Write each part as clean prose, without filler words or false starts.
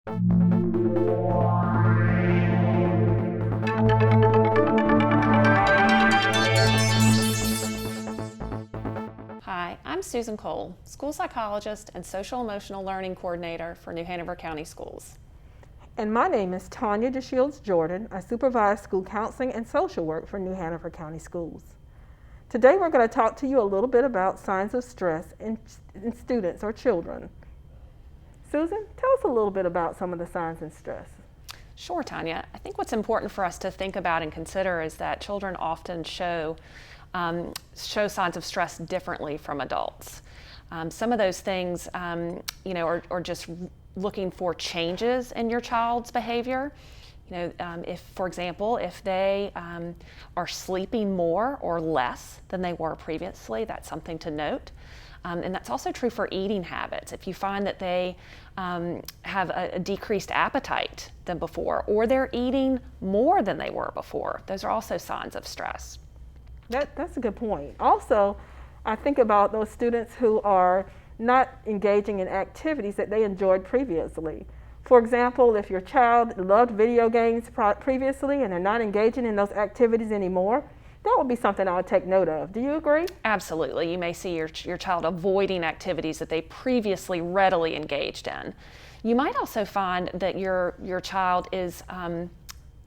Hi, I'm Susan Cole, school psychologist and social emotional learning coordinator for New Hanover County Schools. And my name is Tanya DeShields Jordan. I supervise school counseling and social work for New Hanover County Schools. Today we're going to talk to you a little bit about signs of stress in students or children. Susan, tell us a little bit about some of the signs of stress. Sure, Tanya. I think what's important for us to think about and consider is that children often show signs of stress differently from adults. Some of those things, are just looking for changes in your child's behavior. If, for example, if they are sleeping more or less than they were previously, that's something to note. And that's also true for eating habits. If you find that they have a decreased appetite than before, or they're eating more than they were before, those are also signs of stress. That's a good point. Also, I think about those students who are not engaging in activities that they enjoyed previously. For example, if your child loved video games previously and they're not engaging in those activities anymore, that would be something I would take note of. Do you agree? Absolutely. You may see your child avoiding activities that they previously readily engaged in. You might also find that your child is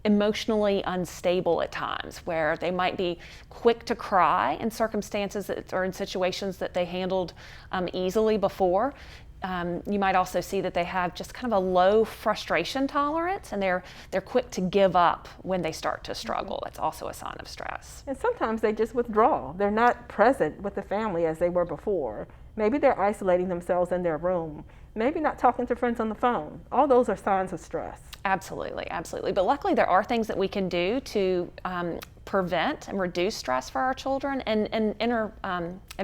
emotionally unstable at times, where they might be quick to cry in circumstances or in situations that they handled easily before. You might also see that they have just kind of a low frustration tolerance, and they're quick to give up when they start to struggle. That's also a sign of stress. And sometimes they just withdraw. They're not present with the family as they were before. Maybe they're isolating themselves in their room. Maybe not talking to friends on the phone. All those are signs of stress. Absolutely, absolutely. But luckily there are things that we can do to prevent and reduce stress for our children and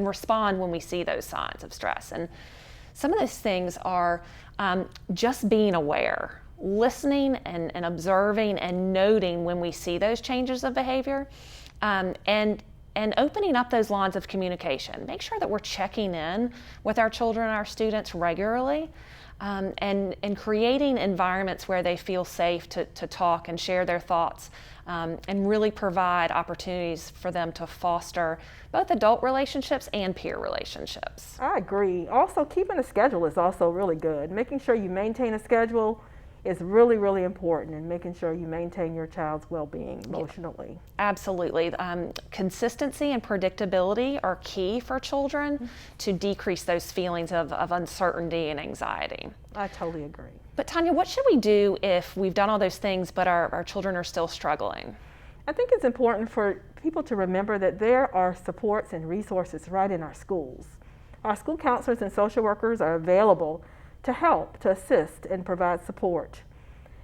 respond when we see those signs of stress. And some of those things are just being aware, listening and observing and noting when we see those changes of behavior, and opening up those lines of communication. Make sure that we're checking in with our children and our students regularly, and creating environments where they feel safe to talk and share their thoughts, and really provide opportunities for them to foster both adult relationships and peer relationships. I agree. Also, keeping a schedule is also really good. Making sure you maintain a schedule is really, really important, and making sure you maintain your child's well-being emotionally. Yeah, absolutely. Consistency and predictability are key for children to decrease those feelings of uncertainty and anxiety. I totally agree. But Tanya, what should we do if we've done all those things but our children are still struggling? I think it's important for people to remember that there are supports and resources right in our schools. Our school counselors and social workers are available to help, to assist, and provide support.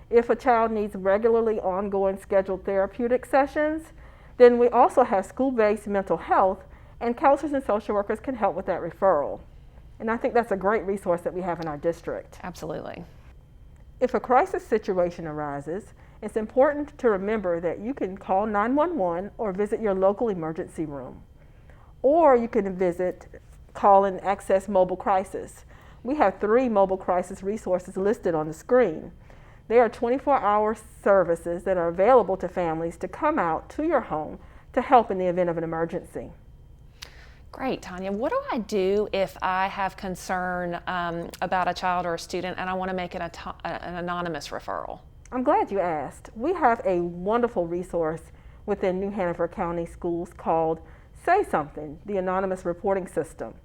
If a child needs regularly ongoing scheduled therapeutic sessions, then we also have school-based mental health, and counselors and social workers can help with that referral. And I think that's a great resource that we have in our district. Absolutely. If a crisis situation arises, it's important to remember that you can call 911 or visit your local emergency room. Or you can call and access mobile crisis. We have 3 mobile crisis resources listed on the screen. They are 24-hour services that are available to families to come out to your home to help in the event of an emergency. Great, Tanya. What do I do if I have concern about a child or a student and I want to make an anonymous referral? I'm glad you asked. We have a wonderful resource within New Hanover County Schools called Say Something, the Anonymous Reporting System.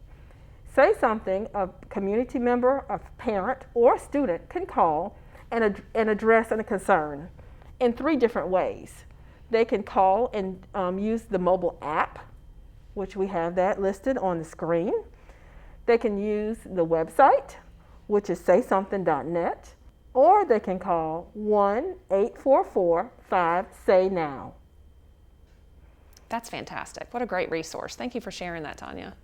Say Something, a community member, a parent, or a student can call and address a concern in 3 different ways. They can call and use the mobile app, which we have that listed on the screen. They can use the website, which is saysomething.net, or they can call 1-844-5-SAY-NOW. That's fantastic. What a great resource. Thank you for sharing that, Tanya.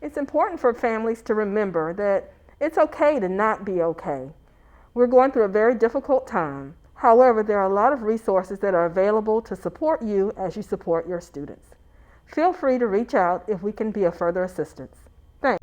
It's important for families to remember that it's okay to not be okay. We're going through a very difficult time. However, there are a lot of resources that are available to support you as you support your students. Feel free to reach out if we can be of further assistance. Thanks.